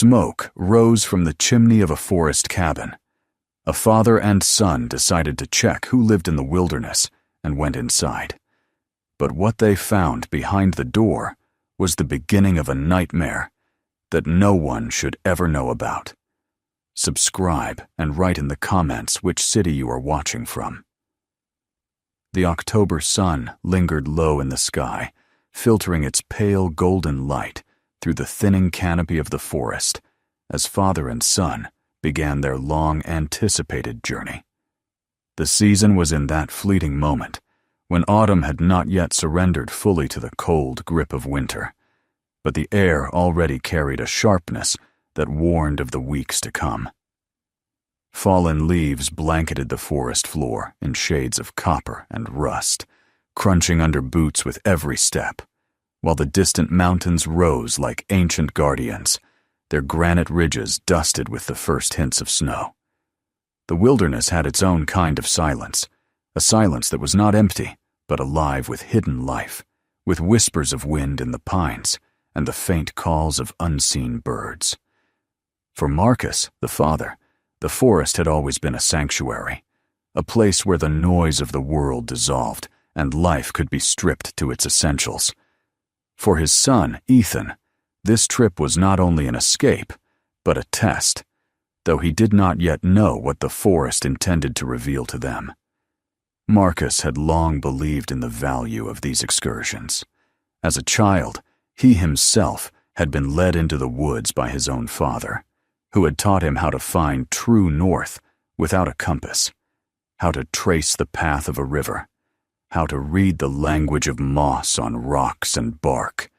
Smoke rose from the chimney of a forest cabin. A father and son decided to check who lived in the wilderness and went inside. But what they found behind the door was the beginning of a nightmare that no one should ever know about. Subscribe and write in the comments which city you are watching from. The October sun lingered low in the sky, filtering its pale golden light through the thinning canopy of the forest as father and son began their long-anticipated journey. The season was in that fleeting moment when autumn had not yet surrendered fully to the cold grip of winter, but the air already carried a sharpness that warned of the weeks to come. Fallen leaves blanketed the forest floor in shades of copper and rust, crunching under boots with every step, while the distant mountains rose like ancient guardians, their granite ridges dusted with the first hints of snow. The wilderness had its own kind of silence, a silence that was not empty, but alive with hidden life, with whispers of wind in the pines and the faint calls of unseen birds. For Marcus, the father, the forest had always been a sanctuary, a place where the noise of the world dissolved and life could be stripped to its essentials. For his son, Ethan, this trip was not only an escape, but a test, though he did not yet know what the forest intended to reveal to them. Marcus had long believed in the value of these excursions. As a child, he himself had been led into the woods by his own father, who had taught him how to find true north without a compass, how to trace the path of a river, how to read the language of moss on rocks and bark.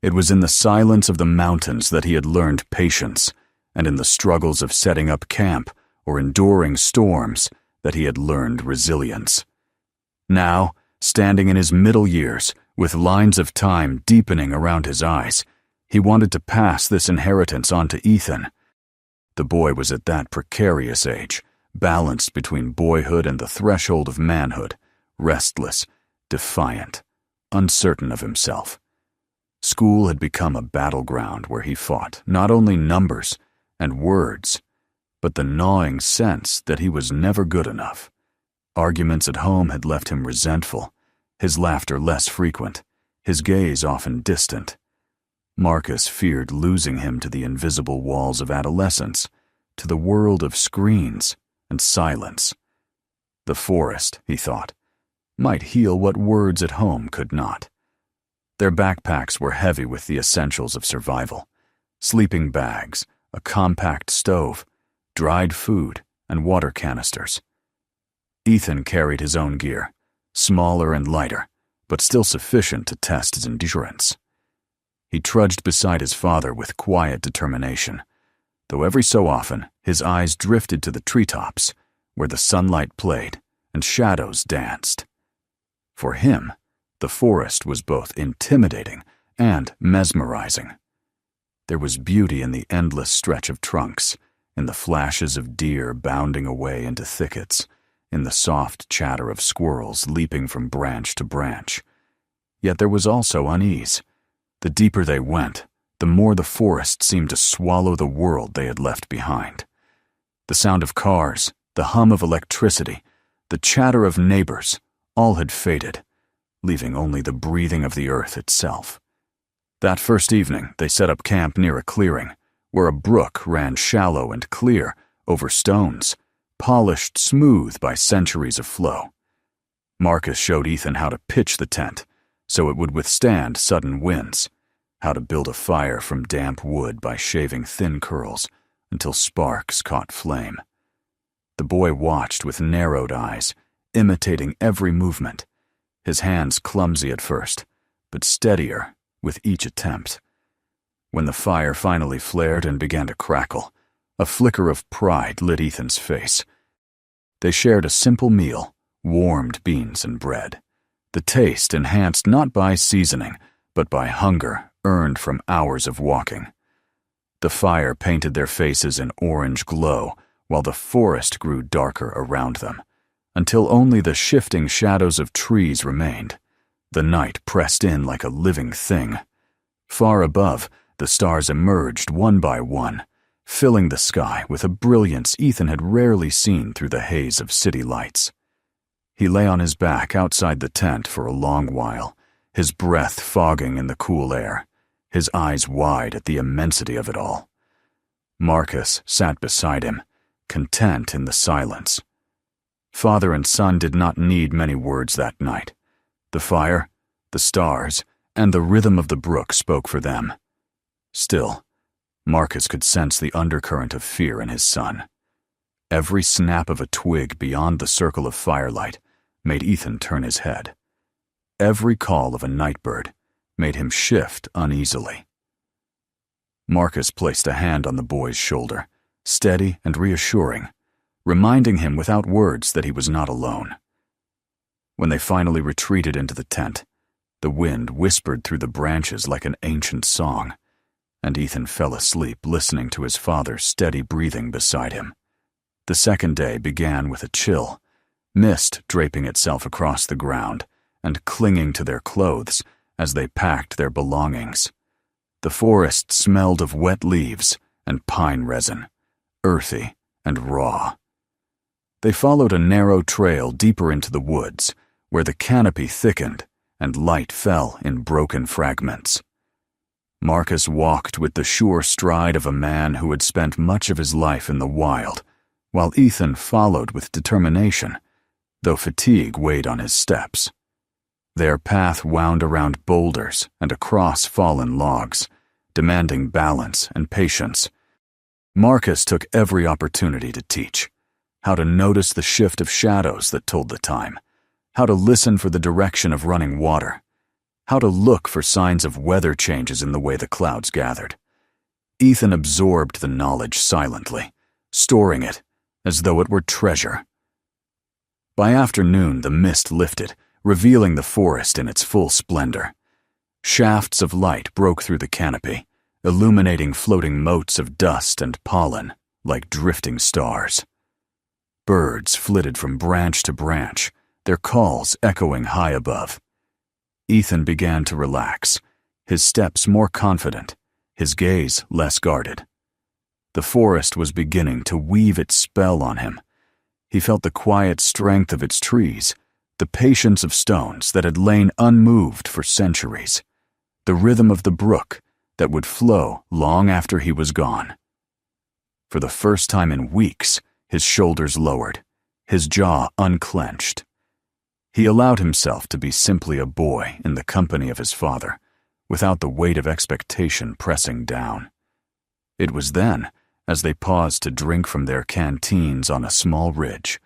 It was in the silence of the mountains that he had learned patience, and in the struggles of setting up camp or enduring storms that he had learned resilience. Now, standing in his middle years, with lines of time deepening around his eyes, he wanted to pass this inheritance on to Ethan. The boy was at that precarious age, balanced between boyhood and the threshold of manhood, restless, defiant, uncertain of himself. School had become a battleground where he fought not only numbers and words, but the gnawing sense that he was never good enough. Arguments at home had left him resentful, his laughter less frequent, his gaze often distant. Marcus feared losing him to the invisible walls of adolescence, to the world of screens and silence. The forest, he thought, might heal what words at home could not. Their backpacks were heavy with the essentials of survival: sleeping bags, a compact stove, dried food, and water canisters. Ethan carried his own gear, smaller and lighter, but still sufficient to test his endurance. He trudged beside his father with quiet determination, though every so often his eyes drifted to the treetops, where the sunlight played and shadows danced. For him, the forest was both intimidating and mesmerizing. There was beauty in the endless stretch of trunks, in the flashes of deer bounding away into thickets, in the soft chatter of squirrels leaping from branch to branch. Yet there was also unease. The deeper they went, the more the forest seemed to swallow the world they had left behind. The sound of cars, the hum of electricity, the chatter of neighbors, all had faded, leaving only the breathing of the earth itself. That first evening, they set up camp near a clearing, where a brook ran shallow and clear over stones, polished smooth by centuries of flow. Marcus showed Ethan how to pitch the tent so it would withstand sudden winds, how to build a fire from damp wood by shaving thin curls until sparks caught flame. The boy watched with narrowed eyes, imitating every movement, his hands clumsy at first, but steadier with each attempt. When the fire finally flared and began to crackle, a flicker of pride lit Ethan's face. They shared a simple meal, warmed beans and bread, the taste enhanced not by seasoning, but by hunger earned from hours of walking. The fire painted their faces in orange glow, while the forest grew darker around them, until only the shifting shadows of trees remained. The night pressed in like a living thing. Far above, the The stars emerged one by one, filling the sky with a brilliance Ethan had rarely seen through the haze of city lights. He lay on his back outside the tent for a long while, his breath fogging in the cool air, his eyes wide at the immensity of it all. Marcus sat beside him, content in the silence. Father and son did not need many words that night. The fire, the stars, and the rhythm of the brook spoke for them. Still, Marcus could sense the undercurrent of fear in his son. Every snap of a twig beyond the circle of firelight made Ethan turn his head. Every call of a nightbird made him shift uneasily. Marcus placed a hand on the boy's shoulder, steady and reassuring, reminding him without words that he was not alone. When they finally retreated into the tent, the wind whispered through the branches like an ancient song, and Ethan fell asleep listening to his father's steady breathing beside him. The second day began with a chill, mist draping itself across the ground and clinging to their clothes as they packed their belongings. The forest smelled of wet leaves and pine resin, earthy and raw. They followed a narrow trail deeper into the woods, where the canopy thickened and light fell in broken fragments. Marcus walked with the sure stride of a man who had spent much of his life in the wild, while Ethan followed with determination, though fatigue weighed on his steps. Their path wound around boulders and across fallen logs, demanding balance and patience. Marcus took every opportunity to teach, how to notice the shift of shadows that told the time, how to listen for the direction of running water, how to look for signs of weather changes in the way the clouds gathered. Ethan absorbed the knowledge silently, storing it as though it were treasure. By afternoon, the mist lifted, revealing the forest in its full splendor. Shafts of light broke through the canopy, illuminating floating motes of dust and pollen like drifting stars. Birds flitted from branch to branch, their calls echoing high above. Ethan began to relax, his steps more confident, his gaze less guarded. The forest was beginning to weave its spell on him. He felt the quiet strength of its trees, the patience of stones that had lain unmoved for centuries, the rhythm of the brook that would flow long after he was gone. For the first time in weeks, his shoulders lowered, his jaw unclenched. He allowed himself to be simply a boy in the company of his father, without the weight of expectation pressing down. It was then, as they paused to drink from their canteens on a small ridge,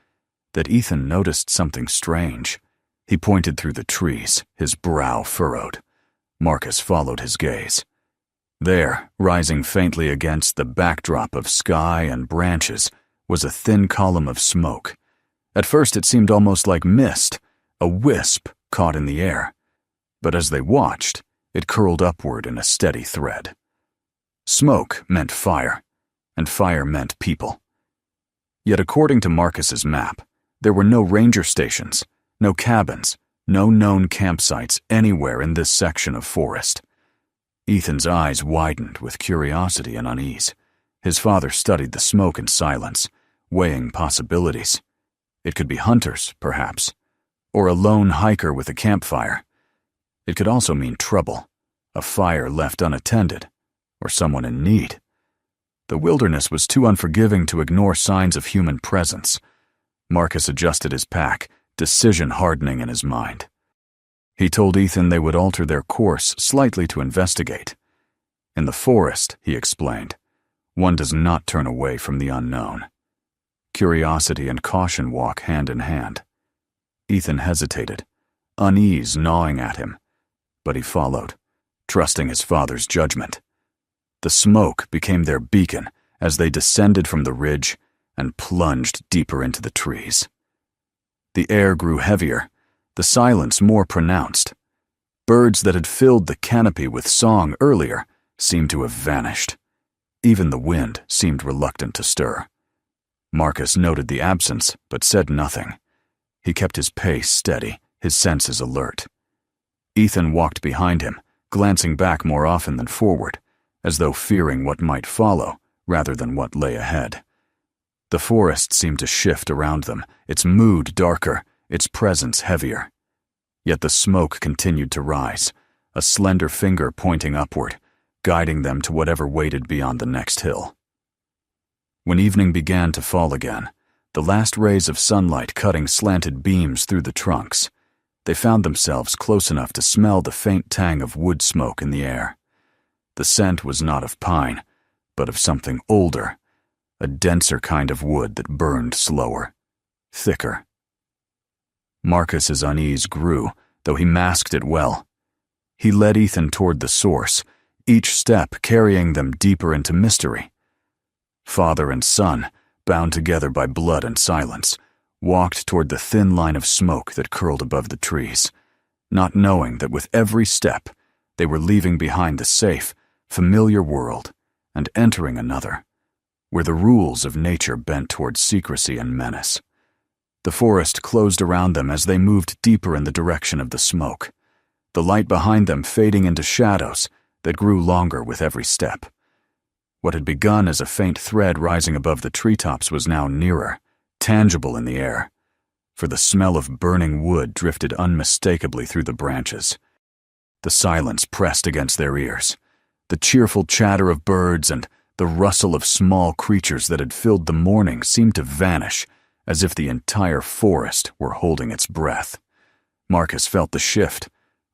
that Ethan noticed something strange. He pointed through the trees, his brow furrowed. Marcus followed his gaze. There, rising faintly against the backdrop of sky and branches, was a thin column of smoke. At first it seemed almost like mist, a wisp caught in the air. But as they watched, it curled upward in a steady thread. Smoke meant fire, and fire meant people. Yet according to Marcus's map, there were no ranger stations, no cabins, no known campsites anywhere in this section of forest. Ethan's eyes widened with curiosity and unease. His father studied the smoke in silence, weighing possibilities. It could be hunters, perhaps, or a lone hiker with a campfire. It could also mean trouble, a fire left unattended, or someone in need. The wilderness was too unforgiving to ignore signs of human presence. Marcus adjusted his pack, decision hardening in his mind. He told Ethan they would alter their course slightly to investigate. In the forest, he explained, one does not turn away from the unknown. Curiosity and caution walk hand in hand. Ethan hesitated, unease gnawing at him, but he followed, trusting his father's judgment. The smoke became their beacon as they descended from the ridge and plunged deeper into the trees. The air grew heavier, the silence more pronounced. Birds that had filled the canopy with song earlier seemed to have vanished. Even the wind seemed reluctant to stir. Marcus noted the absence, but said nothing. He kept his pace steady, his senses alert. Ethan walked behind him, glancing back more often than forward, as though fearing what might follow rather than what lay ahead. The forest seemed to shift around them, its mood darker, its presence heavier. Yet the smoke continued to rise, a slender finger pointing upward, guiding them to whatever waited beyond the next hill. When evening began to fall again, the last rays of sunlight cutting slanted beams through the trunks, they found themselves close enough to smell the faint tang of wood smoke in the air. The scent was not of pine, but of something older, a denser kind of wood that burned slower, thicker. Marcus's unease grew, though he masked it well. He led Ethan toward the source, each step carrying them deeper into mystery. Father and son, bound together by blood and silence, walked toward the thin line of smoke that curled above the trees, not knowing that with every step they were leaving behind the safe, familiar world and entering another, where the rules of nature bent toward secrecy and menace. The forest closed around them as they moved deeper in the direction of the smoke, the light behind them fading into shadows that grew longer with every step. What had begun as a faint thread rising above the treetops was now nearer, tangible in the air, for the smell of burning wood drifted unmistakably through the branches. The silence pressed against their ears, the cheerful chatter of birds and the rustle of small creatures that had filled the morning seemed to vanish, as if the entire forest were holding its breath. Marcus felt the shift,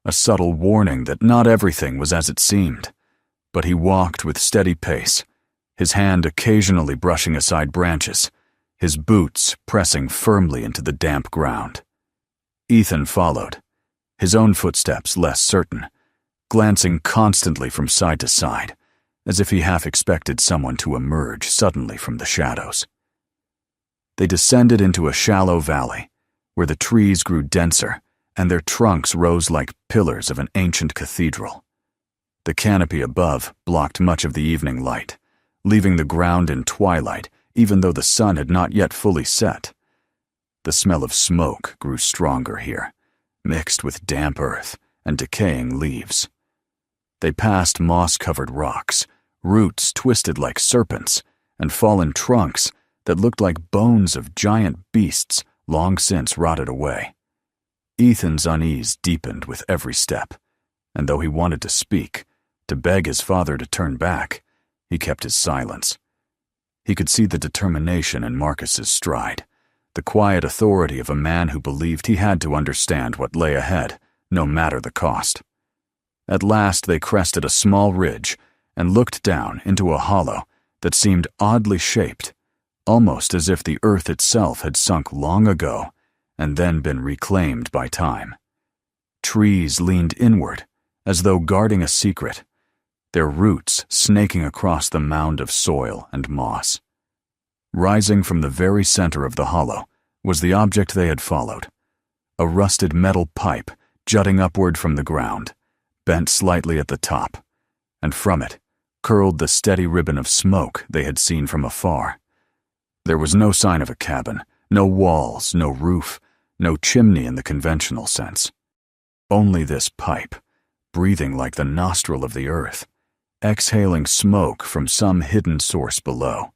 a subtle warning that not everything was as it seemed. But he walked with steady pace, his hand occasionally brushing aside branches, his boots pressing firmly into the damp ground. Ethan followed, his own footsteps less certain, glancing constantly from side to side, as if he half expected someone to emerge suddenly from the shadows. They descended into a shallow valley, where the trees grew denser and their trunks rose like pillars of an ancient cathedral. The canopy above blocked much of the evening light, leaving the ground in twilight even though the sun had not yet fully set. The smell of smoke grew stronger here, mixed with damp earth and decaying leaves. They passed moss-covered rocks, roots twisted like serpents, and fallen trunks that looked like bones of giant beasts long since rotted away. Ethan's unease deepened with every step, and though he wanted to speak, to beg his father to turn back, he kept his silence. He could see the determination in Marcus's stride, the quiet authority of a man who believed he had to understand what lay ahead, no matter the cost. At last they crested a small ridge and looked down into a hollow that seemed oddly shaped, almost as if the earth itself had sunk long ago and then been reclaimed by time. Trees leaned inward, as though guarding a secret, their roots snaking across the mound of soil and moss. Rising from the very center of the hollow was the object they had followed, a rusted metal pipe jutting upward from the ground, bent slightly at the top, and from it curled the steady ribbon of smoke they had seen from afar. There was no sign of a cabin, no walls, no roof, no chimney in the conventional sense. Only this pipe, breathing like the nostril of the earth, exhaling smoke from some hidden source below.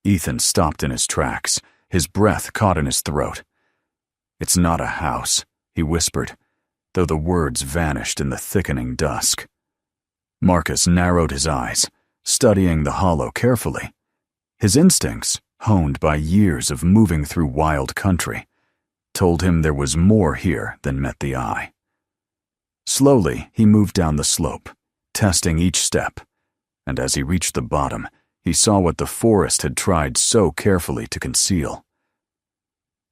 Ethan stopped in his tracks, his breath caught in his throat. "It's not a house," he whispered, though the words vanished in the thickening dusk. Marcus narrowed his eyes, studying the hollow carefully. His instincts, honed by years of moving through wild country, told him there was more here than met the eye. Slowly, he moved down the slope, testing each step, and as he reached the bottom, he saw what the forest had tried so carefully to conceal.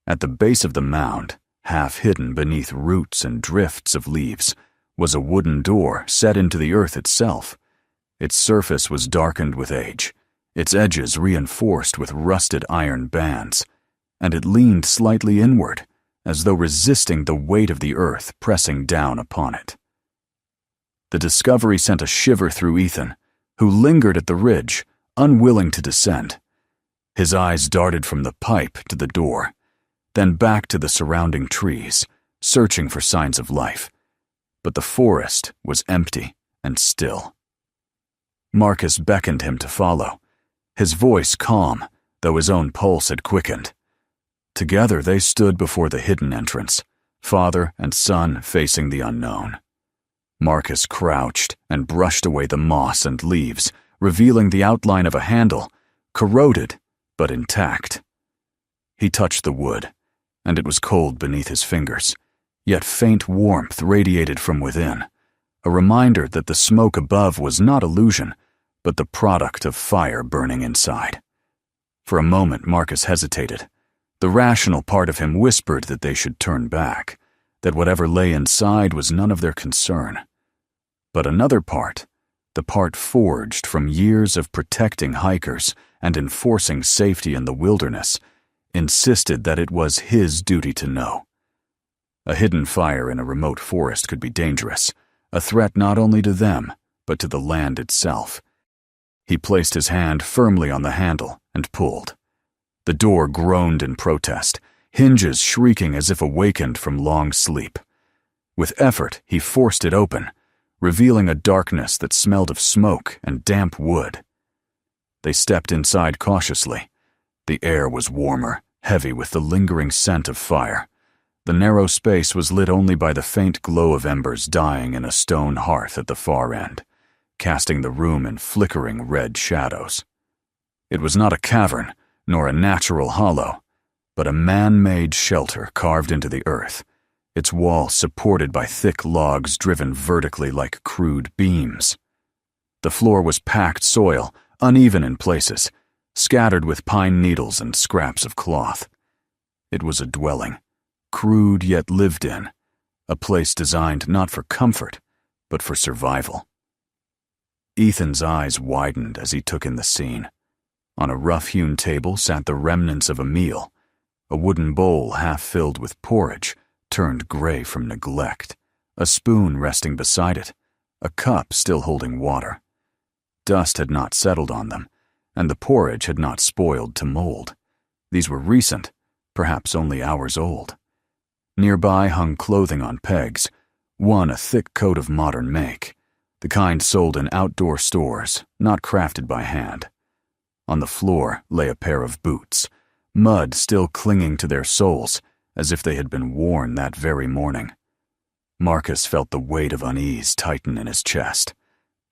At the base of the mound, half hidden beneath roots and drifts of leaves, was a wooden door set into the earth itself. Its surface was darkened with age, its edges reinforced with rusted iron bands, and it leaned slightly inward, as though resisting the weight of the earth pressing down upon it. The discovery sent a shiver through Ethan, who lingered at the ridge, unwilling to descend. His eyes darted from the pipe to the door, then back to the surrounding trees, searching for signs of life. But the forest was empty and still. Marcus beckoned him to follow, his voice calm, though his own pulse had quickened. Together they stood before the hidden entrance, father and son facing the unknown. Marcus crouched and brushed away the moss and leaves, revealing the outline of a handle, corroded but intact. He touched the wood, and it was cold beneath his fingers, yet faint warmth radiated from within, a reminder that the smoke above was not illusion, but the product of fire burning inside. For a moment Marcus hesitated. The rational part of him whispered that they should turn back, that whatever lay inside was none of their concern. But another part, the part forged from years of protecting hikers and enforcing safety in the wilderness, insisted that it was his duty to know. A hidden fire in a remote forest could be dangerous, a threat not only to them, but to the land itself. He placed his hand firmly on the handle and pulled. The door groaned in protest, hinges shrieking as if awakened from long sleep. With effort, he forced it open, revealing a darkness that smelled of smoke and damp wood. They stepped inside cautiously. The air was warmer, heavy with the lingering scent of fire. The narrow space was lit only by the faint glow of embers dying in a stone hearth at the far end, casting the room in flickering red shadows. It was not a cavern, nor a natural hollow, but a man-made shelter carved into the earth, its walls supported by thick logs driven vertically like crude beams. The floor was packed soil, uneven in places, scattered with pine needles and scraps of cloth. It was a dwelling, crude yet lived in, a place designed not for comfort, but for survival. Ethan's eyes widened as he took in the scene. On a rough-hewn table sat the remnants of a meal, a wooden bowl half filled with porridge, turned gray from neglect, a spoon resting beside it, a cup still holding water. Dust had not settled on them, and the porridge had not spoiled to mold. These were recent, perhaps only hours old. Nearby hung clothing on pegs, one a thick coat of modern make, the kind sold in outdoor stores, not crafted by hand. On the floor lay a pair of boots, mud still clinging to their soles, as if they had been worn that very morning. Marcus felt the weight of unease tighten in his chest.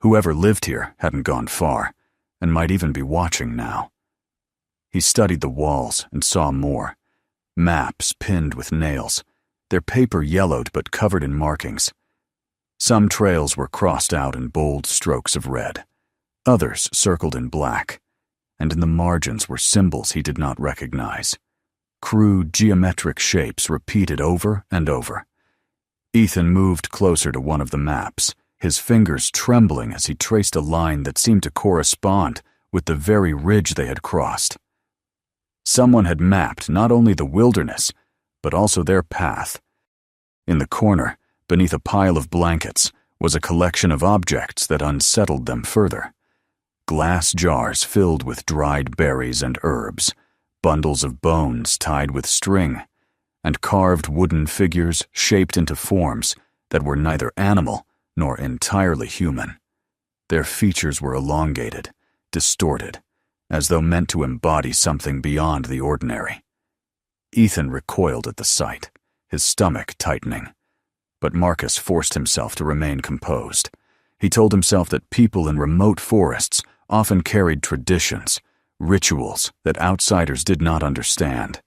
Whoever lived here hadn't gone far, and might even be watching now. He studied the walls and saw more. Maps pinned with nails, their paper yellowed but covered in markings. Some trails were crossed out in bold strokes of red, others circled in black, and in the margins were symbols he did not recognize. Crude geometric shapes repeated over and over. Ethan moved closer to one of the maps, his fingers trembling as he traced a line that seemed to correspond with the very ridge they had crossed. Someone had mapped not only the wilderness, but also their path. In the corner, beneath a pile of blankets, was a collection of objects that unsettled them further. Glass jars filled with dried berries and herbs, bundles of bones tied with string, and carved wooden figures shaped into forms that were neither animal nor entirely human. Their features were elongated, distorted, as though meant to embody something beyond the ordinary. Ethan recoiled at the sight, his stomach tightening. But Marcus forced himself to remain composed. He told himself that people in remote forests often carried traditions, rituals that outsiders did not understand.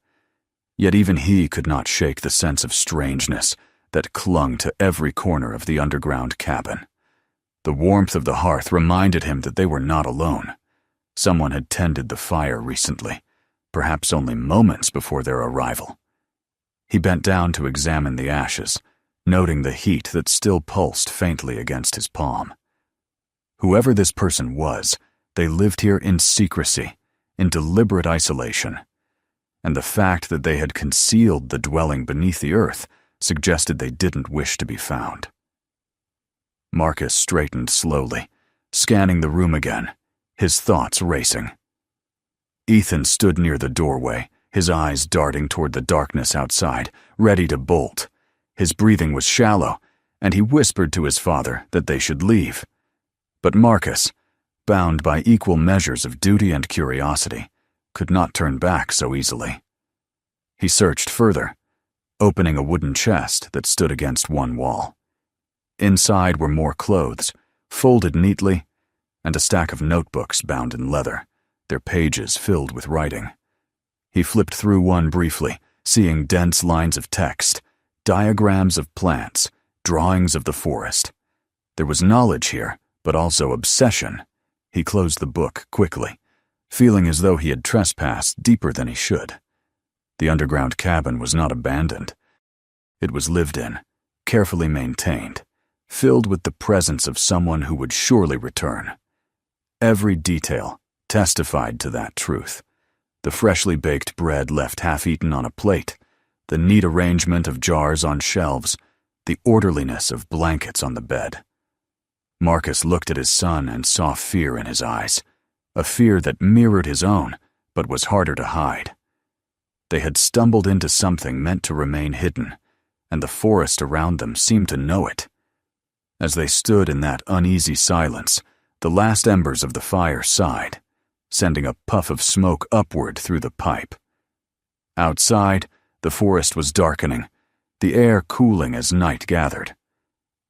Yet even he could not shake the sense of strangeness that clung to every corner of the underground cabin. The warmth of the hearth reminded him that they were not alone. Someone had tended the fire recently, perhaps only moments before their arrival. He bent down to examine the ashes, noting the heat that still pulsed faintly against his palm. Whoever this person was, they lived here in secrecy, in deliberate isolation, and the fact that they had concealed the dwelling beneath the earth suggested they didn't wish to be found. Marcus straightened slowly, scanning the room again, his thoughts racing. Ethan stood near the doorway, his eyes darting toward the darkness outside, ready to bolt. His breathing was shallow, and he whispered to his father that they should leave. But Marcus, bound by equal measures of duty and curiosity, could not turn back so easily. He searched further, opening a wooden chest that stood against one wall. Inside were more clothes, folded neatly, and a stack of notebooks bound in leather, their pages filled with writing. He flipped through one briefly, seeing dense lines of text, diagrams of plants, drawings of the forest. There was knowledge here, but also obsession. He closed the book quickly, feeling as though he had trespassed deeper than he should. The underground cabin was not abandoned. It was lived in, carefully maintained, filled with the presence of someone who would surely return. Every detail testified to that truth. The freshly baked bread left half-eaten on a plate, the neat arrangement of jars on shelves, the orderliness of blankets on the bed. Marcus looked at his son and saw fear in his eyes, a fear that mirrored his own, but was harder to hide. They had stumbled into something meant to remain hidden, and the forest around them seemed to know it. As they stood in that uneasy silence, the last embers of the fire sighed, sending a puff of smoke upward through the pipe. Outside, the forest was darkening, the air cooling as night gathered.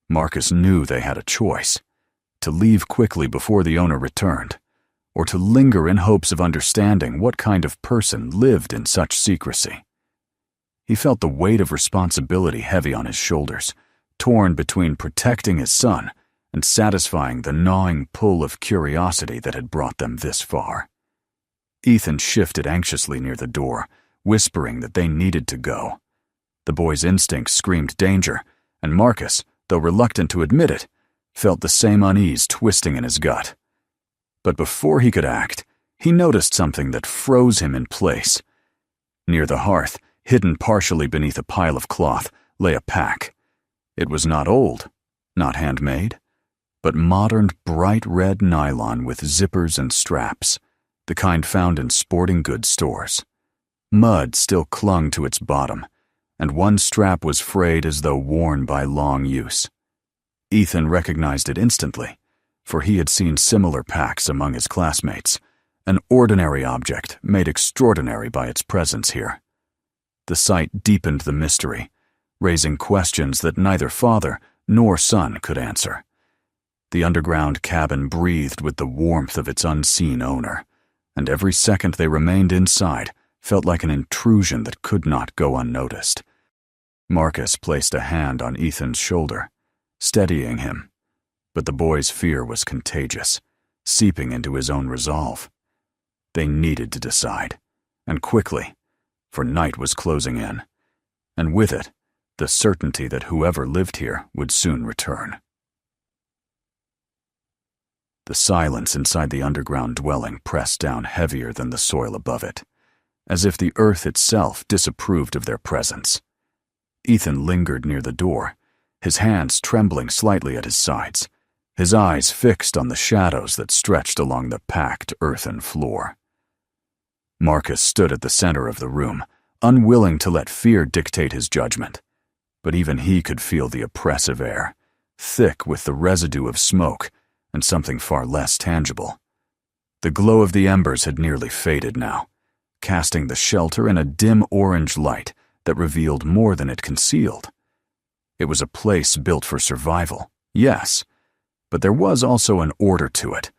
Marcus knew they had a choice: to leave quickly before the owner returned, or to linger in hopes of understanding what kind of person lived in such secrecy. He felt the weight of responsibility heavy on his shoulders, torn between protecting his son and satisfying the gnawing pull of curiosity that had brought them this far. Ethan shifted anxiously near the door, whispering that they needed to go. The boy's instincts screamed danger, and Marcus, though reluctant to admit it, felt the same unease twisting in his gut. But before he could act, he noticed something that froze him in place. Near the hearth, hidden partially beneath a pile of cloth, lay a pack. It was not old, not handmade, but modern bright red nylon with zippers and straps, the kind found in sporting goods stores. Mud still clung to its bottom, and one strap was frayed as though worn by long use. Ethan recognized it instantly, for he had seen similar packs among his classmates, an ordinary object made extraordinary by its presence here. The sight deepened the mystery, raising questions that neither father nor son could answer. The underground cabin breathed with the warmth of its unseen owner, and every second they remained inside felt like an intrusion that could not go unnoticed. Marcus placed a hand on Ethan's shoulder, steadying him, but the boy's fear was contagious, seeping into his own resolve. They needed to decide, and quickly, for night was closing in, and with it, the certainty that whoever lived here would soon return. The silence inside the underground dwelling pressed down heavier than the soil above it, as if the earth itself disapproved of their presence. Ethan lingered near the door, his hands trembling slightly at his sides, his eyes fixed on the shadows that stretched along the packed earthen floor. Marcus stood at the center of the room, unwilling to let fear dictate his judgment, but even he could feel the oppressive air, thick with the residue of smoke and something far less tangible. The glow of the embers had nearly faded now, casting the shelter in a dim orange light that revealed more than it concealed. It was a place built for survival, yes, but there was also an order to it,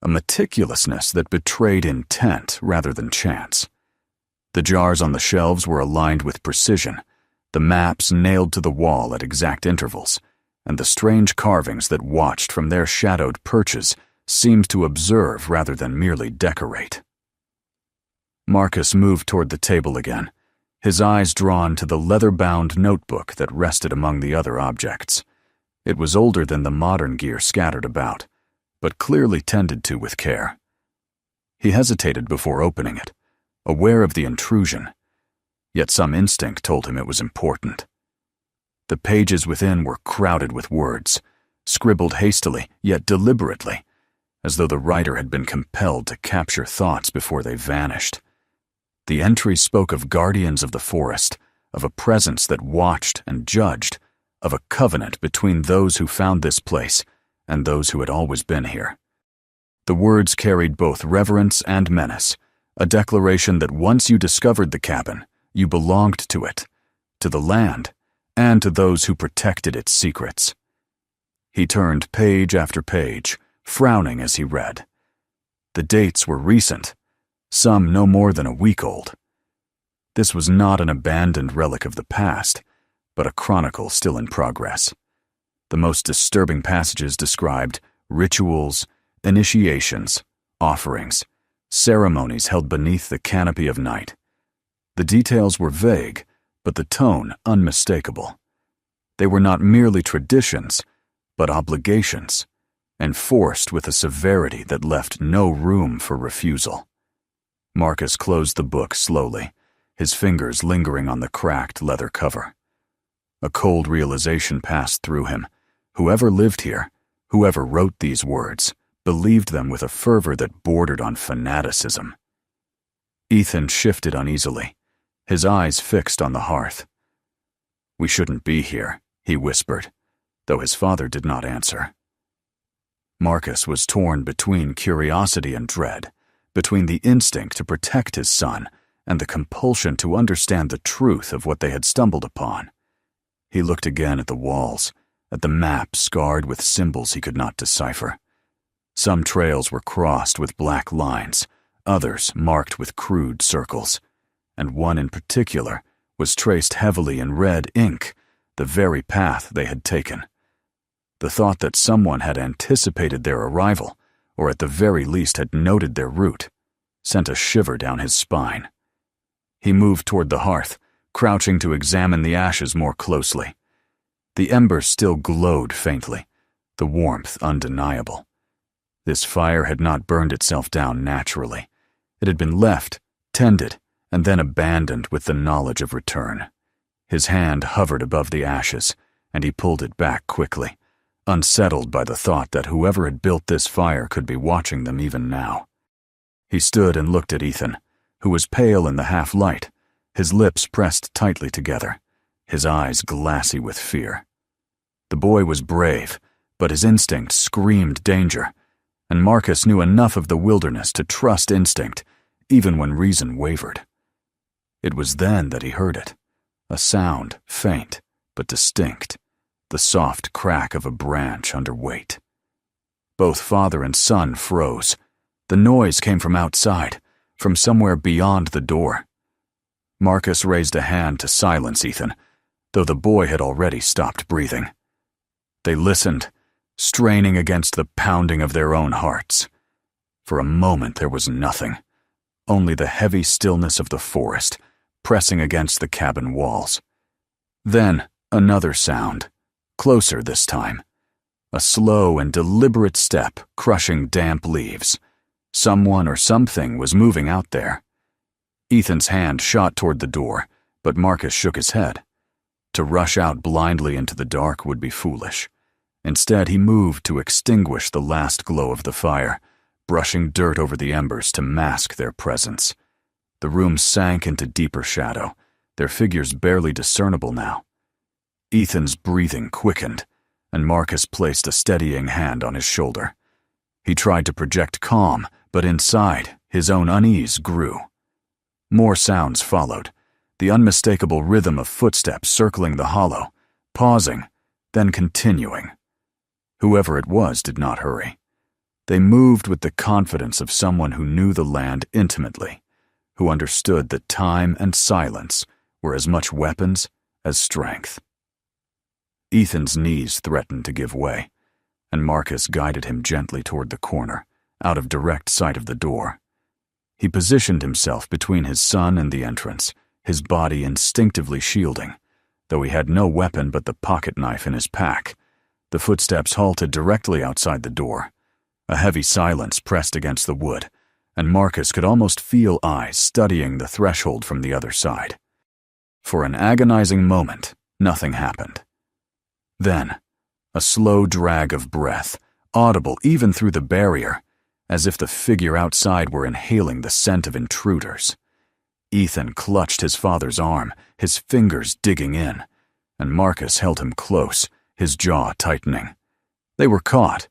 a meticulousness that betrayed intent rather than chance. The jars on the shelves were aligned with precision, the maps nailed to the wall at exact intervals, and the strange carvings that watched from their shadowed perches seemed to observe rather than merely decorate. Marcus moved toward the table again, his eyes drawn to the leather-bound notebook that rested among the other objects. It was older than the modern gear scattered about, but clearly tended to with care. He hesitated before opening it, aware of the intrusion, yet some instinct told him it was important. The pages within were crowded with words, scribbled hastily yet deliberately, as though the writer had been compelled to capture thoughts before they vanished. The entries spoke of guardians of the forest, of a presence that watched and judged, of a covenant between those who found this place and those who had always been here. The words carried both reverence and menace, a declaration that once you discovered the cabin, you belonged to it, to the land, and to those who protected its secrets. He turned page after page, frowning as he read. The dates were recent, some no more than a week old. This was not an abandoned relic of the past, but a chronicle still in progress. The most disturbing passages described rituals, initiations, offerings, ceremonies held beneath the canopy of night. The details were vague, but the tone unmistakable. They were not merely traditions, but obligations, enforced with a severity that left no room for refusal. Marcus closed the book slowly, his fingers lingering on the cracked leather cover. A cold realization passed through him. Whoever lived here, whoever wrote these words, believed them with a fervor that bordered on fanaticism. Ethan shifted uneasily, his eyes fixed on the hearth. "We shouldn't be here," he whispered, though his father did not answer. Marcus was torn between curiosity and dread, between the instinct to protect his son and the compulsion to understand the truth of what they had stumbled upon. He looked again at the walls, at the map scarred with symbols he could not decipher. Some trails were crossed with black lines, others marked with crude circles, and one in particular was traced heavily in red ink, the very path they had taken. The thought that someone had anticipated their arrival, or at the very least had noted their route, sent a shiver down his spine. He moved toward the hearth, crouching to examine the ashes more closely. The embers still glowed faintly, the warmth undeniable. This fire had not burned itself down naturally. It had been left, tended, and then abandoned with the knowledge of return. His hand hovered above the ashes, and he pulled it back quickly, unsettled by the thought that whoever had built this fire could be watching them even now. He stood and looked at Ethan, who was pale in the half-light, his lips pressed tightly together, his eyes glassy with fear. The boy was brave, but his instinct screamed danger, and Marcus knew enough of the wilderness to trust instinct, even when reason wavered. It was then that he heard it, a sound, faint but distinct, the soft crack of a branch under weight. Both father and son froze. The noise came from outside, from somewhere beyond the door. Marcus raised a hand to silence Ethan, though the boy had already stopped breathing. They listened, straining against the pounding of their own hearts. For a moment there was nothing, only the heavy stillness of the forest, pressing against the cabin walls. Then another sound, closer this time. A slow and deliberate step crushing damp leaves. Someone or something was moving out there. Ethan's hand shot toward the door, but Marcus shook his head. To rush out blindly into the dark would be foolish. Instead, he moved to extinguish the last glow of the fire, brushing dirt over the embers to mask their presence. The room sank into deeper shadow, their figures barely discernible now. Ethan's breathing quickened, and Marcus placed a steadying hand on his shoulder. He tried to project calm, but inside, his own unease grew. More sounds followed, the unmistakable rhythm of footsteps circling the hollow, pausing, then continuing. Whoever it was did not hurry. They moved with the confidence of someone who knew the land intimately, who understood that time and silence were as much weapons as strength. Ethan's knees threatened to give way, and Marcus guided him gently toward the corner, out of direct sight of the door. He positioned himself between his son and the entrance, his body instinctively shielding, though he had no weapon but the pocket knife in his pack. The footsteps halted directly outside the door. A heavy silence pressed against the wood, and Marcus could almost feel eyes studying the threshold from the other side. For an agonizing moment, nothing happened. Then, a slow drag of breath, audible even through the barrier, as if the figure outside were inhaling the scent of intruders. Ethan clutched his father's arm, his fingers digging in, and Marcus held him close, his jaw tightening. They were caught,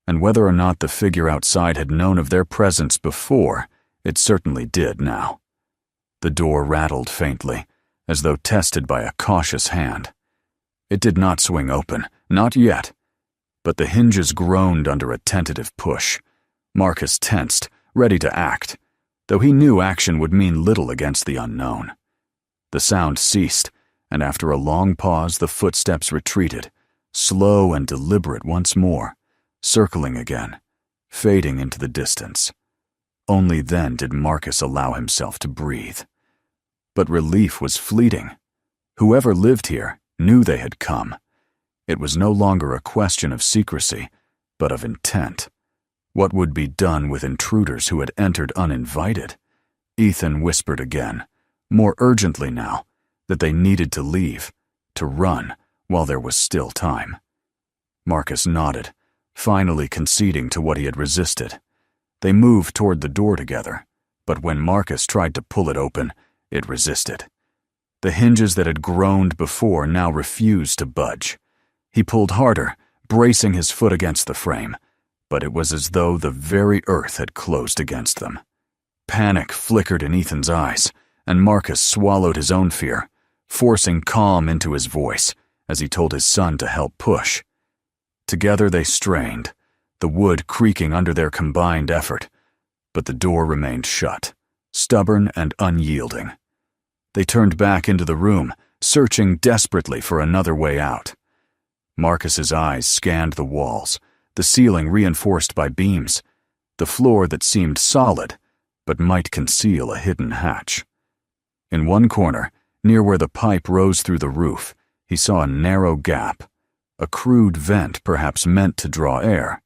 and whether or not the figure outside had known of their presence before, it certainly did now. The door rattled faintly, as though tested by a cautious hand. It did not swing open, not yet, but the hinges groaned under a tentative push. Marcus tensed, ready to act, though he knew action would mean little against the unknown. The sound ceased, and after a long pause the footsteps retreated, slow and deliberate once more, circling again, fading into the distance. Only then did Marcus allow himself to breathe. But relief was fleeting. Whoever lived here knew they had come. It was no longer a question of secrecy, but of intent. What would be done with intruders who had entered uninvited? Ethan whispered again, more urgently now, that they needed to leave, to run, while there was still time. Marcus nodded, finally conceding to what he had resisted. They moved toward the door together, but when Marcus tried to pull it open, it resisted. The hinges that had groaned before now refused to budge. He pulled harder, bracing his foot against the frame, but it was as though the very earth had closed against them. Panic flickered in Ethan's eyes, and Marcus swallowed his own fear, forcing calm into his voice as he told his son to help push. Together they strained, the wood creaking under their combined effort, but the door remained shut, stubborn and unyielding. They turned back into the room, searching desperately for another way out. Marcus's eyes scanned the walls, the ceiling reinforced by beams, the floor that seemed solid, but might conceal a hidden hatch. In one corner, near where the pipe rose through the roof, he saw a narrow gap, a crude vent perhaps meant to draw air.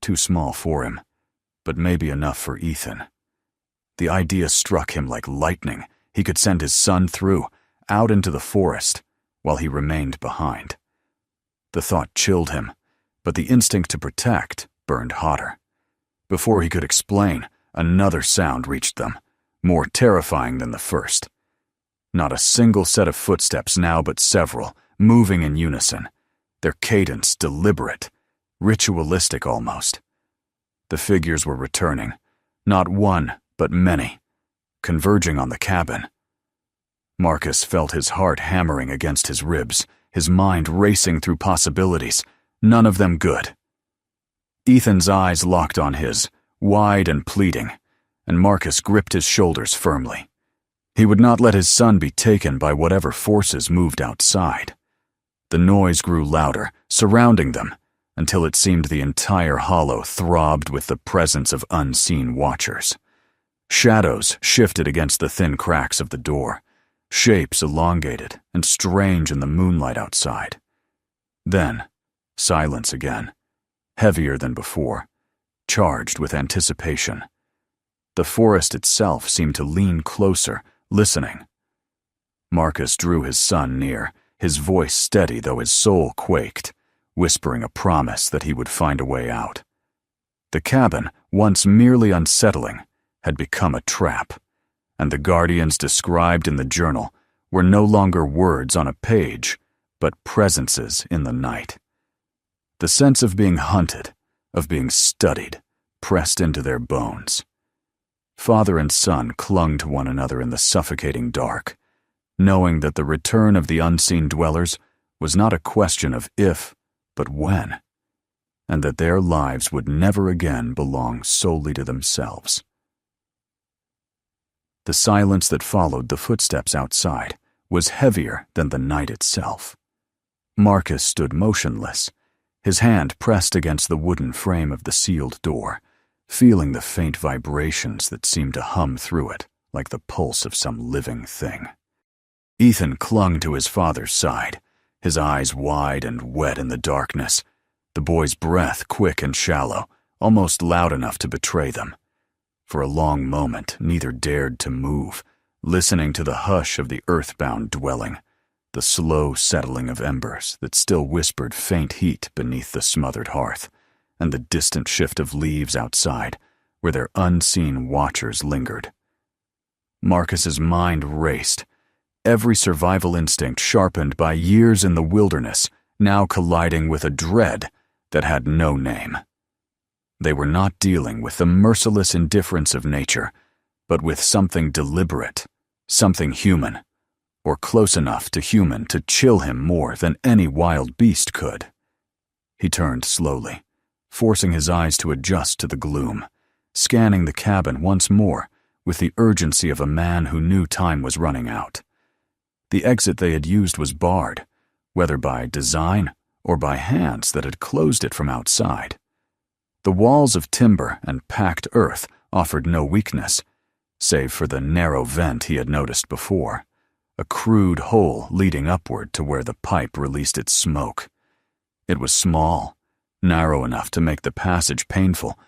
Too small for him, but maybe enough for Ethan. The idea struck him like lightning. He could send his son through, out into the forest, while he remained behind. The thought chilled him, but the instinct to protect burned hotter. Before he could explain, another sound reached them, more terrifying than the first. Not a single set of footsteps now, but several, moving in unison, their cadence deliberate, ritualistic almost. The figures were returning, not one, but many, converging on the cabin. Marcus felt his heart hammering against his ribs, his mind racing through possibilities, none of them good. Ethan's eyes locked on his, wide and pleading, and Marcus gripped his shoulders firmly. He would not let his son be taken by whatever forces moved outside. The noise grew louder, surrounding them, until it seemed the entire hollow throbbed with the presence of unseen watchers. Shadows shifted against the thin cracks of the door, shapes elongated and strange in the moonlight outside. Then, silence again, heavier than before, charged with anticipation. The forest itself seemed to lean closer, listening. Marcus drew his son near, his voice steady though his soul quaked, whispering a promise that he would find a way out. The cabin, once merely unsettling, had become a trap, and the guardians described in the journal were no longer words on a page, but presences in the night. The sense of being hunted, of being studied, pressed into their bones. Father and son clung to one another in the suffocating dark, knowing that the return of the unseen dwellers was not a question of if, but when, and that their lives would never again belong solely to themselves. The silence that followed the footsteps outside was heavier than the night itself. Marcus stood motionless, his hand pressed against the wooden frame of the sealed door, feeling the faint vibrations that seemed to hum through it like the pulse of some living thing. Ethan clung to his father's side, his eyes wide and wet in the darkness, the boy's breath quick and shallow, almost loud enough to betray them. For a long moment, neither dared to move, listening to the hush of the earthbound dwelling, the slow settling of embers that still whispered faint heat beneath the smothered hearth, and the distant shift of leaves outside, where their unseen watchers lingered. Marcus's mind raced, every survival instinct sharpened by years in the wilderness, now colliding with a dread that had no name. They were not dealing with the merciless indifference of nature, but with something deliberate, something human, or close enough to human to chill him more than any wild beast could. He turned slowly, forcing his eyes to adjust to the gloom, scanning the cabin once more with the urgency of a man who knew time was running out. The exit they had used was barred, whether by design or by hands that had closed it from outside. The walls of timber and packed earth offered no weakness, save for the narrow vent he had noticed before, a crude hole leading upward to where the pipe released its smoke. It was small, narrow enough to make the passage painful,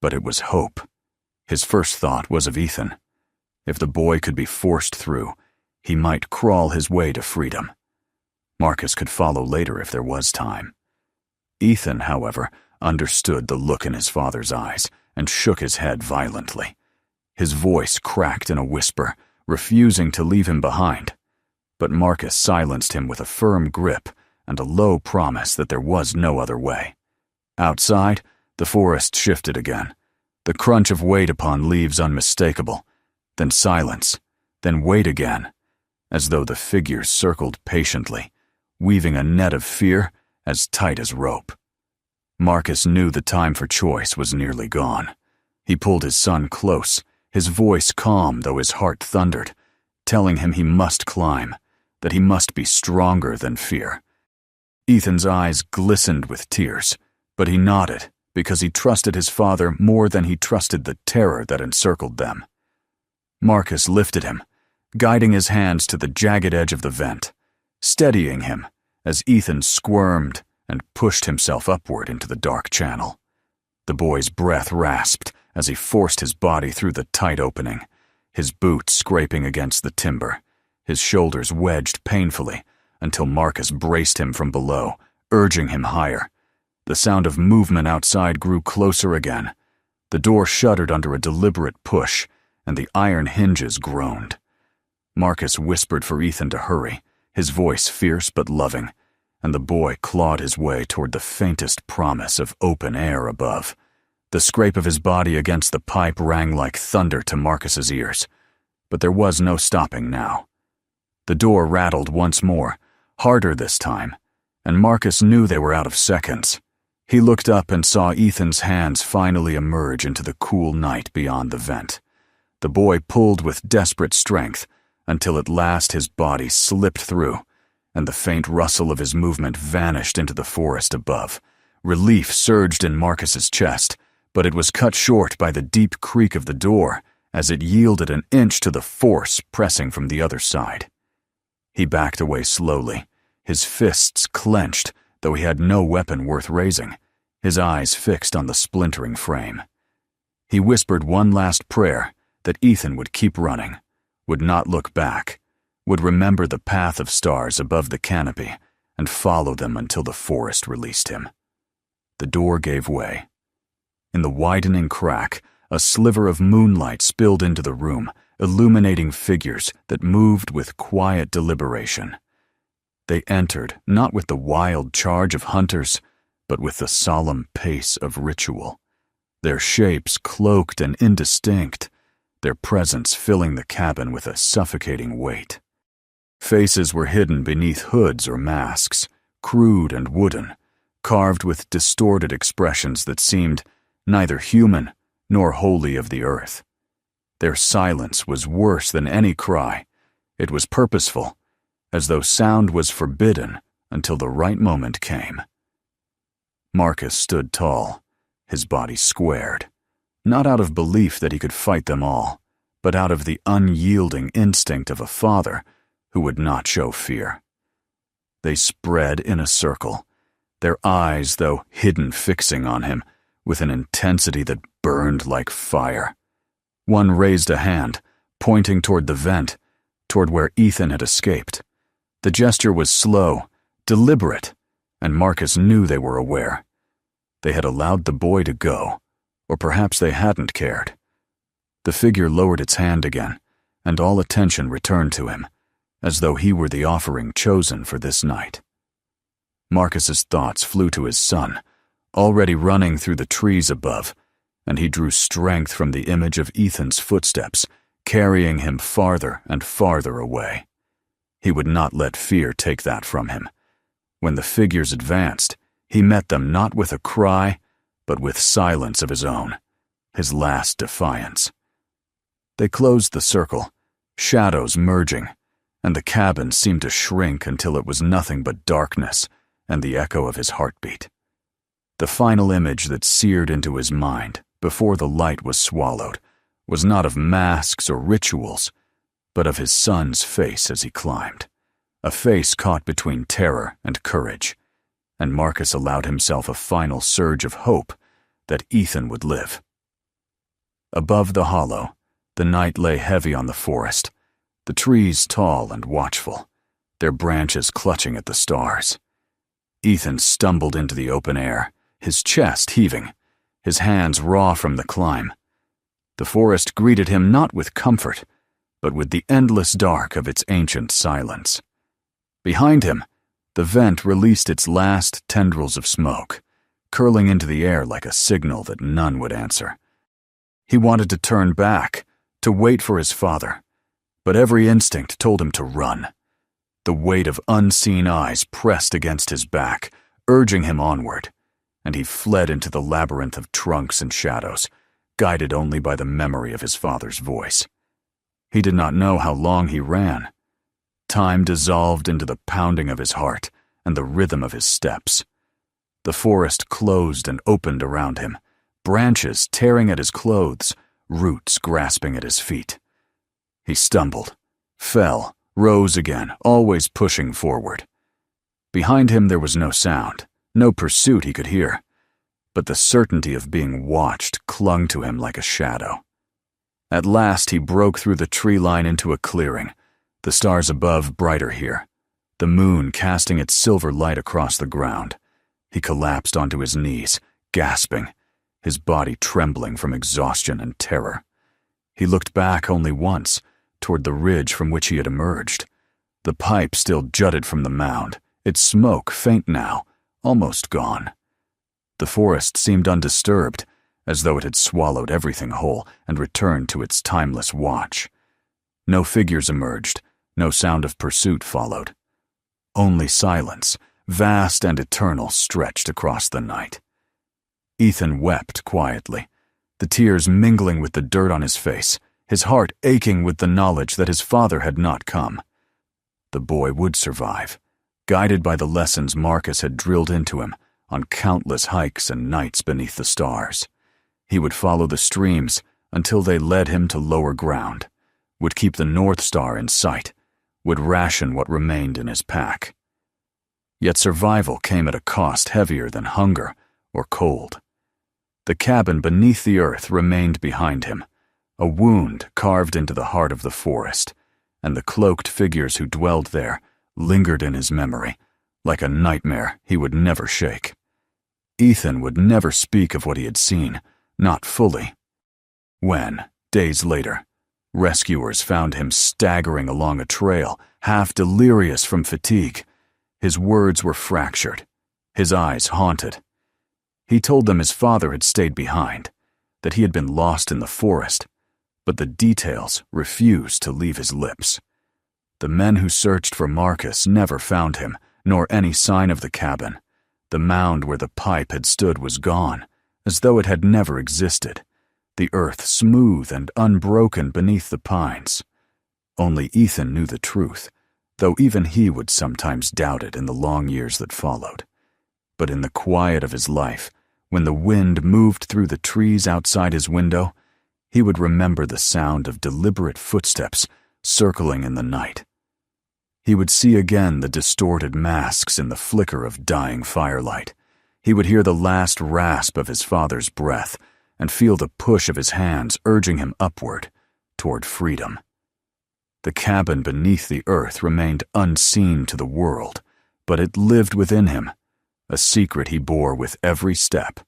but it was hope. His first thought was of Ethan. If the boy could be forced through, he might crawl his way to freedom. Marcus could follow later if there was time. Ethan, however, understood the look in his father's eyes and shook his head violently. His voice cracked in a whisper, refusing to leave him behind. But Marcus silenced him with a firm grip and a low promise that there was no other way. Outside, the forest shifted again, the crunch of weight upon leaves unmistakable, then silence, then weight again, as though the figures circled patiently, weaving a net of fear as tight as rope. Marcus knew the time for choice was nearly gone. He pulled his son close, his voice calm though his heart thundered, telling him he must climb, that he must be stronger than fear. Ethan's eyes glistened with tears, but he nodded because he trusted his father more than he trusted the terror that encircled them. Marcus lifted him, guiding his hands to the jagged edge of the vent, steadying him as Ethan squirmed and pushed himself upward into the dark channel. The boy's breath rasped as he forced his body through the tight opening, his boots scraping against the timber, his shoulders wedged painfully until Marcus braced him from below, urging him higher. The sound of movement outside grew closer again. The door shuddered under a deliberate push, and the iron hinges groaned. Marcus whispered for Ethan to hurry, his voice fierce but loving, and the boy clawed his way toward the faintest promise of open air above. The scrape of his body against the pipe rang like thunder to Marcus's ears, but there was no stopping now. The door rattled once more, harder this time, and Marcus knew they were out of seconds. He looked up and saw Ethan's hands finally emerge into the cool night beyond the vent. The boy pulled with desperate strength until at last his body slipped through, and the faint rustle of his movement vanished into the forest above. Relief surged in Marcus's chest, but it was cut short by the deep creak of the door as it yielded an inch to the force pressing from the other side. He backed away slowly, his fists clenched, though he had no weapon worth raising, his eyes fixed on the splintering frame. He whispered one last prayer that Ethan would keep running, would not look back, would remember the path of stars above the canopy and follow them until the forest released him. The door gave way. In the widening crack, a sliver of moonlight spilled into the room, illuminating figures that moved with quiet deliberation. They entered not with the wild charge of hunters, but with the solemn pace of ritual, their shapes cloaked and indistinct, their presence filling the cabin with a suffocating weight. Faces were hidden beneath hoods or masks, crude and wooden, carved with distorted expressions that seemed neither human nor wholly of the earth. Their silence was worse than any cry. It was purposeful, as though sound was forbidden until the right moment came. Marcus stood tall, his body squared, not out of belief that he could fight them all, but out of the unyielding instinct of a father who would not show fear. They spread in a circle, their eyes, though hidden, fixing on him with an intensity that burned like fire. One raised a hand, pointing toward the vent, toward where Ethan had escaped. The gesture was slow, deliberate, and Marcus knew they were aware. They had allowed the boy to go, or perhaps they hadn't cared. The figure lowered its hand again, and all attention returned to him, as though he were the offering chosen for this night. Marcus's thoughts flew to his son, already running through the trees above, and he drew strength from the image of Ethan's footsteps, carrying him farther and farther away. He would not let fear take that from him. When the figures advanced, he met them not with a cry, but with silence of his own, his last defiance. They closed the circle, shadows merging, and the cabin seemed to shrink until it was nothing but darkness and the echo of his heartbeat. The final image that seared into his mind before the light was swallowed was not of masks or rituals, but of his son's face as he climbed, a face caught between terror and courage, and Marcus allowed himself a final surge of hope that Ethan would live. Above the hollow, the night lay heavy on the forest, the trees tall and watchful, their branches clutching at the stars. Ethan stumbled into the open air, his chest heaving, his hands raw from the climb. The forest greeted him not with comfort, but with the endless dark of its ancient silence. Behind him, the vent released its last tendrils of smoke, curling into the air like a signal that none would answer. He wanted to turn back, to wait for his father, but every instinct told him to run. The weight of unseen eyes pressed against his back, urging him onward, and he fled into the labyrinth of trunks and shadows, guided only by the memory of his father's voice. He did not know how long he ran. Time dissolved into the pounding of his heart and the rhythm of his steps. The forest closed and opened around him, branches tearing at his clothes, roots grasping at his feet. He stumbled, fell, rose again, always pushing forward. Behind him there was no sound, no pursuit he could hear, but the certainty of being watched clung to him like a shadow. At last he broke through the tree line into a clearing, the stars above brighter here, the moon casting its silver light across the ground. He collapsed onto his knees, gasping, his body trembling from exhaustion and terror. He looked back only once, toward the ridge from which he had emerged. The pipe still jutted from the mound, its smoke faint now, almost gone. The forest seemed undisturbed, as though it had swallowed everything whole and returned to its timeless watch. No figures emerged, no sound of pursuit followed. Only silence, vast and eternal, stretched across the night. Ethan wept quietly, the tears mingling with the dirt on his face, his heart aching with the knowledge that his father had not come. The boy would survive, guided by the lessons Marcus had drilled into him on countless hikes and nights beneath the stars. He would follow the streams until they led him to lower ground, would keep the North Star in sight, would ration what remained in his pack. Yet survival came at a cost heavier than hunger or cold. The cabin beneath the earth remained behind him, a wound carved into the heart of the forest, and the cloaked figures who dwelled there lingered in his memory, like a nightmare he would never shake. Ethan would never speak of what he had seen, not fully. When, days later, rescuers found him staggering along a trail, half delirious from fatigue, his words were fractured, his eyes haunted. He told them his father had stayed behind, that he had been lost in the forest, but the details refused to leave his lips. The men who searched for Marcus never found him, nor any sign of the cabin. The mound where the pipe had stood was gone, as though it had never existed, the earth smooth and unbroken beneath the pines. Only Ethan knew the truth, though even he would sometimes doubt it in the long years that followed. But in the quiet of his life, when the wind moved through the trees outside his window, he would remember the sound of deliberate footsteps circling in the night. He would see again the distorted masks in the flicker of dying firelight. He would hear the last rasp of his father's breath and feel the push of his hands urging him upward, toward freedom. The cabin beneath the earth remained unseen to the world, but it lived within him, a secret he bore with every step.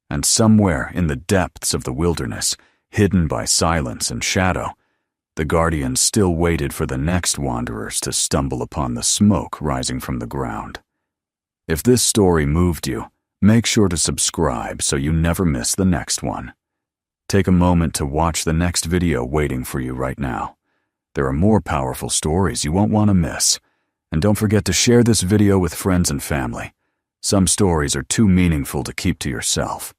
And somewhere in the depths of the wilderness, hidden by silence and shadow, the guardians still waited for the next wanderers to stumble upon the smoke rising from the ground. If this story moved you, Make sure to subscribe so you never miss the next one. Take a moment to watch the next video waiting for you right now. There are more powerful stories you won't want to miss. And don't forget to share this video with friends and family. Some stories are too meaningful to keep to yourself.